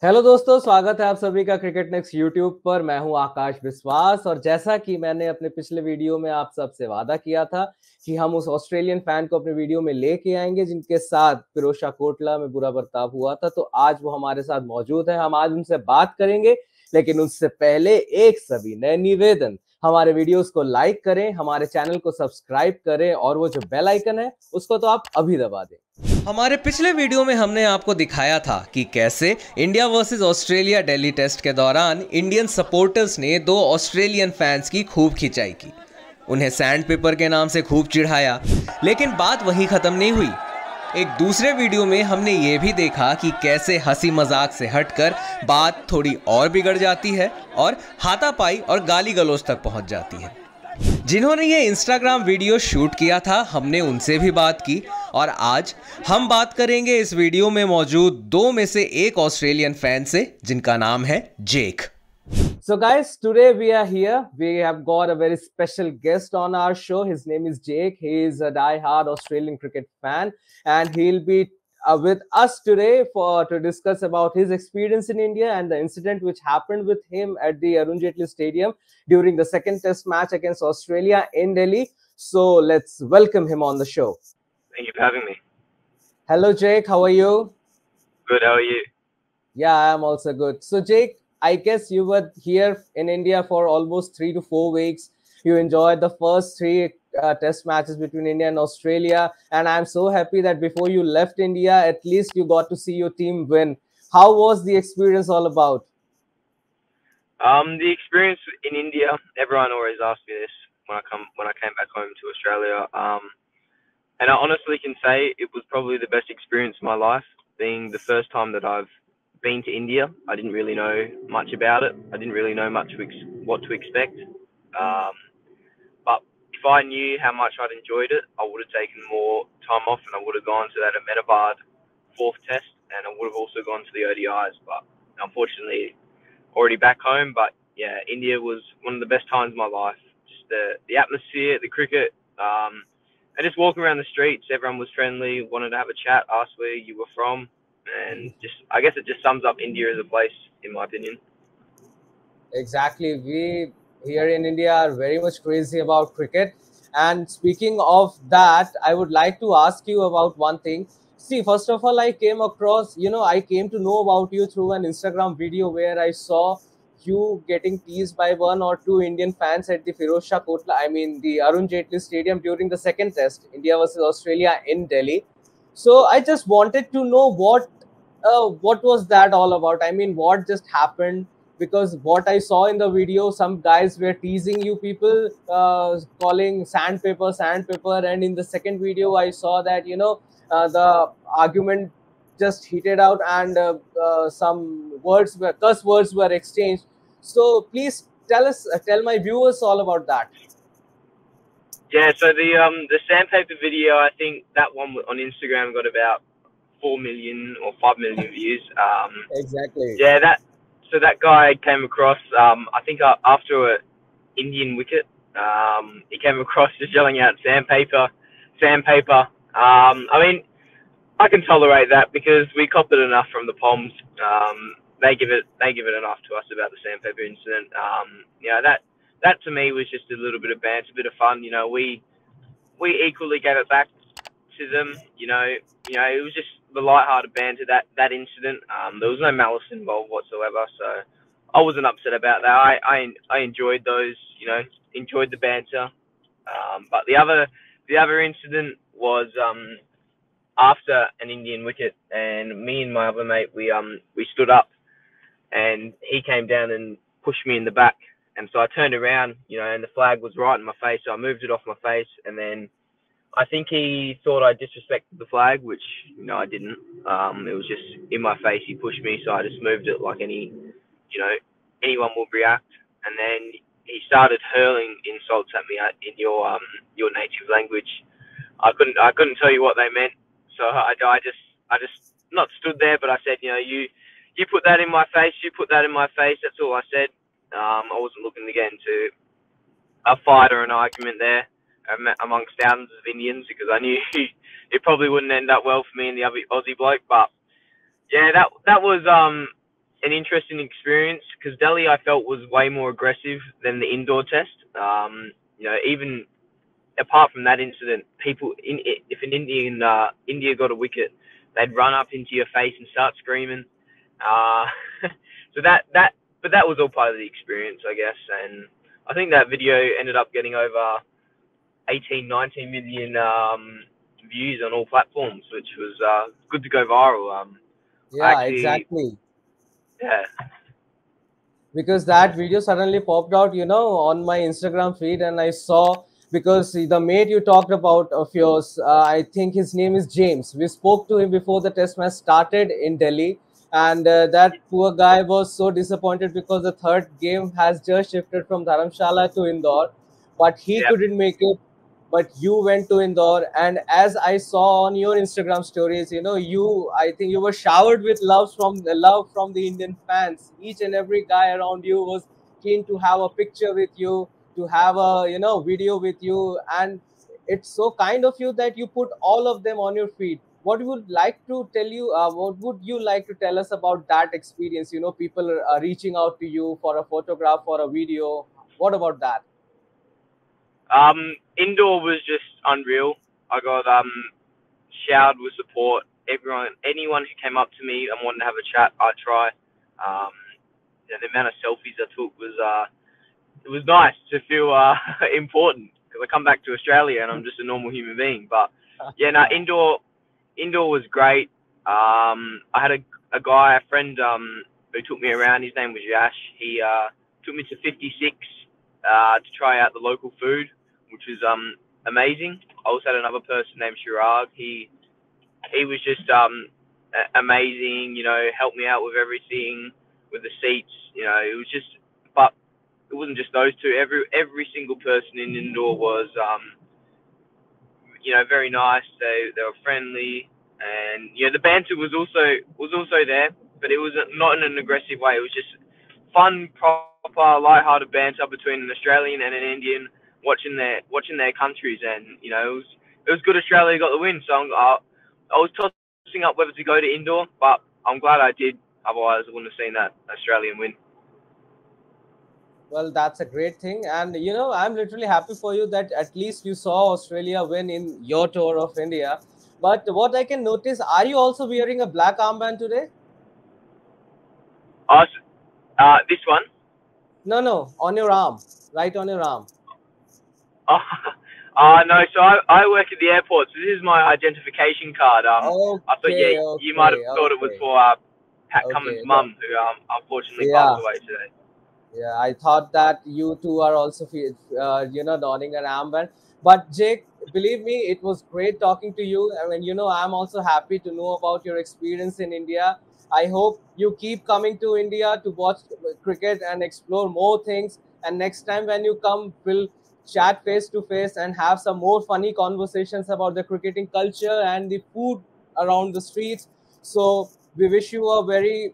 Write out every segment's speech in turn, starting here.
Hello दोस्तों, स्वागत है आप सभी का क्रिकेट नेक्स्ट यूट्यूब पर। मैं हूं आकाश विश्वास और जैसा कि मैंने अपने पिछले वीडियो में आप सबसे वादा किया था कि हम उस ऑस्ट्रेलियन फैन को अपने वीडियो में लेके आएंगे जिनके साथ फिरोजशाह कोटला में बुरा बर्ताव हुआ था, तो आज वो हमारे साथ मौजूद है। हम आज उनसे बात करेंगे, लेकिन उससे पहले एक सभी नए निवेदन, हमारे वीडियोस को लाइक करें, हमारे चैनल को सब्सक्राइब करें और वो जो बेल आइकन है उसको तो आप अभी दबा दें। हमारे पिछले वीडियो में हमने आपको दिखाया था कि कैसे India versus Australia Delhi test के दौरान इंडियन सपोर्टर्स ने दो ऑस्ट्रेलियन फैंस की खूब खिंचाई की, उन्हें सैंड पेपर के नाम से खूब चिढ़ाया। लेकिन बात वहीं खत्म नहीं हुई। एक दूसरे वीडियो में हमने ये भी देखा कि कैसे हंसी मजाक से हटकर बात थोड़ी और बिगड़ जाती है और हाथापाई और गाली गलौज तक पहुंच जाती है। जिन्होंने ये इंस्टाग्राम वीडियो शूट किया था, हमने उनसे भी बात की और आज हम बात करेंगे इस वीडियो में मौजूद दो में से एक ऑस्ट्रेलियन फैन से, जिनका नाम है जेक। So guys, today we are here. We have got a very special guest on our show. His name is Jake. He is a die-hard Australian cricket fan, and he'll be with us today to discuss about his experience in India and the incident which happened with him at the Arun Jaitley Stadium during the second Test match against Australia in Delhi. So let's welcome him on the show. Thank you for having me. Hello, Jake. How are you? Good. How are you? Yeah, I'm also good. So, Jake, I guess you were here in India for almost 3 to 4 weeks. You enjoyed the first three test matches between India and Australia. And I'm so happy that before you left India, at least you got to see your team win. How was the experience all about? The experience in India, everyone always asks me this when I came back home to Australia. And I honestly can say it was probably the best experience of my life, being the first time that I've been to India. I didn't really know much about it. I didn't really know much what to expect. But if I knew how much I'd enjoyed it, I would have taken more time off and I would have gone to that Ahmedabad fourth test and I would have also gone to the ODIs. But unfortunately, already back home. But yeah, India was one of the best times of my life. Just the atmosphere, the cricket, and just walking around the streets. Everyone was friendly, wanted to have a chat, asked where you were from. And I guess it just sums up India as a place, in my opinion. Exactly. We here in India are very much crazy about cricket. And speaking of that, I would like to ask you about one thing. See, first of all, I came across, I came to know about you through an Instagram video where I saw you getting teased by one or two Indian fans at the Firozshah Kotla, the Arun Jaitley Stadium during the second test, India versus Australia in Delhi. So I just wanted to know what was that all about? I mean, what just happened? Because what I saw in the video, some guys were teasing you people, calling sandpaper, and in the second video, I saw that the argument just heated out and some curse words were exchanged. So please tell my viewers all about that. Yeah, so the sandpaper video, I think that one on Instagram got about 4 million or 5 million views. Exactly. Yeah, so that guy came across. I think after an Indian wicket, he came across just yelling out sandpaper, sandpaper. I mean, I can tolerate that because we copped it enough from the Poms. They give it enough to us about the sandpaper incident. That to me was just a little bit of banter, a bit of fun. We equally gave it back to them. It was just the light-hearted banter that incident. There was no malice involved whatsoever, so I wasn't upset about that. I enjoyed those. Enjoyed the banter. But the other incident was after an Indian wicket, and me and my other mate we stood up, and he came down and pushed me in the back, and so I turned around, and the flag was right in my face, so I moved it off my face, and then I think he thought I disrespected the flag, which I didn't. It was just in my face. He pushed me, so I just moved it like anyone would react, and then he started hurling insults at me in your native language. I couldn't tell you what they meant. So I just not stood there, but I said, you put that in my face, you put that in my face. That's all I said. I wasn't looking to get into a fight or an argument there amongst thousands of Indians because I knew it probably wouldn't end up well for me and the other Aussie bloke. But yeah, that was an interesting experience because Delhi I felt was way more aggressive than the indoor test. Even apart from that incident, if an India got a wicket, they'd run up into your face and start screaming. Uh, so but that was all part of the experience, I guess. And I think that video ended up getting over 18, 19 million views on all platforms, which was good to go viral. Yeah, exactly. Yeah. Because that video suddenly popped out, on my Instagram feed, and I saw, because the mate you talked about of yours, I think his name is James. We spoke to him before the test match started in Delhi, and that poor guy was so disappointed because the third game has just shifted from Dharamshala to Indore, but he Yep. couldn't make it. But you went to Indore, and as I saw on your Instagram stories, I think you were showered with love from the Indian fans. Each and every guy around you was keen to have a picture with you, to have a video with you, and it's so kind of you that you put all of them on your feed. What would like to tell you? What would you like to tell us about that experience? People are reaching out to you for a photograph or a video. What about that? Indoor was just unreal. I got showered with support. Anyone who came up to me and wanted to have a chat, I try. Um, the amount of selfies I took was it was nice to feel important because I come back to Australia and I'm just a normal human being. But yeah, no, indoor was great. I had a friend who took me around. His name was Yash. He took me to 56 to try out the local food, which was amazing. I also had another person named Shirag. He was just amazing. Helped me out with everything, with the seats. It was just, but it wasn't just those two. Every single person in indoor was very nice. They were friendly, and the banter was also there, but it was not in an aggressive way. It was just fun, proper, light-hearted banter between an Australian and an Indian watching their countries, and it was good. Australia got the win, so I was tossing up whether to go to indoor, but I'm glad I did. Otherwise, I wouldn't have seen that Australian win. Well, that's a great thing. And, I'm literally happy for you that at least you saw Australia win in your tour of India. But what I can notice, are you also wearing a black armband today? This one? No, on your arm, right on your arm. No, so I work at the airport, so this is my identification card. I thought, Okay, you might have thought it was for Pat okay. Cummins' No. mum, who unfortunately Yeah. passed away today. Yeah, I thought that you two are also, donning an armband. But Jake, believe me, it was great talking to you. I mean, I'm also happy to know about your experience in India. I hope you keep coming to India to watch cricket and explore more things. And next time when you come, we'll chat face to face and have some more funny conversations about the cricketing culture and the food around the streets. So we wish you a very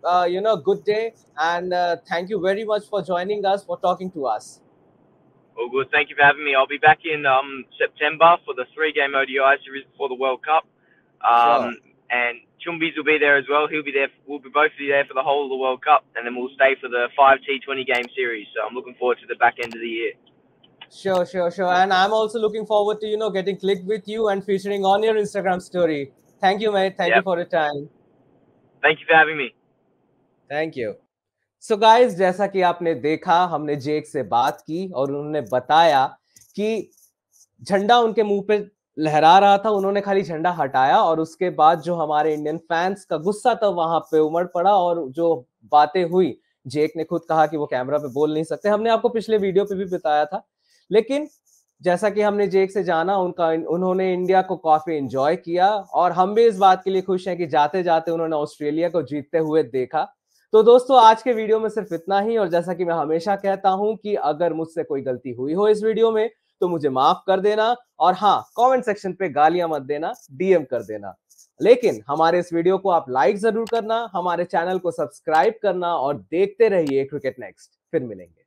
good day, and thank you very much for joining us, for talking to us. All good. Thank you for having me. I'll be back in September for the 3-game ODI series before the World Cup. Sure. And Chumbies will be there as well. He'll be there. We'll both be there for the whole of the World Cup, and then we'll stay for the 5 T20 game series. So I'm looking forward to the back end of the year. Sure. And I'm also looking forward to getting clicked with you and featuring on your Instagram story. Thank you, mate. Thank you for your time. Thank you for having me. Thank you. So guys, जैसा कि आपने देखा, हमने जेक से बात की और उन्होंने बताया कि झंडा उनके मुंह पे लहरा रहा था, उन्होंने खाली झंडा हटाया और उसके बाद जो हमारे इंडियन फैंस का गुस्सा था वहां पे उमड़ पड़ा और जो बातें हुई, जेक ने खुद कहा कि वो कैमरा पे बोल नहीं सकते, हमने आपको पिछले वीडियो पे भी बताया था। लेकिन जैसा कि हमने जेक से जाना, उन्होंने इंडिया को काफी एंजॉय किया और हम भी इस बात के लिए खुश हैं कि जाते जाते उन्होंने ऑस्ट्रेलिया को जीतते हुए देखा। तो दोस्तों, आज के वीडियो में सिर्फ इतना ही, और जैसा कि मैं हमेशा कहता हूं कि अगर मुझसे कोई गलती हुई हो इस वीडियो में तो मुझे माफ कर देना, और हाँ, कमेंट सेक्शन पे गालियां मत देना, डीएम कर देना। लेकिन हमारे इस वीडियो को आप लाइक जरूर करना, हमारे चैनल को सब्सक्राइब करना और देखते रहिए क्रिकेट नेक्स्ट। फिर मिलेंगे।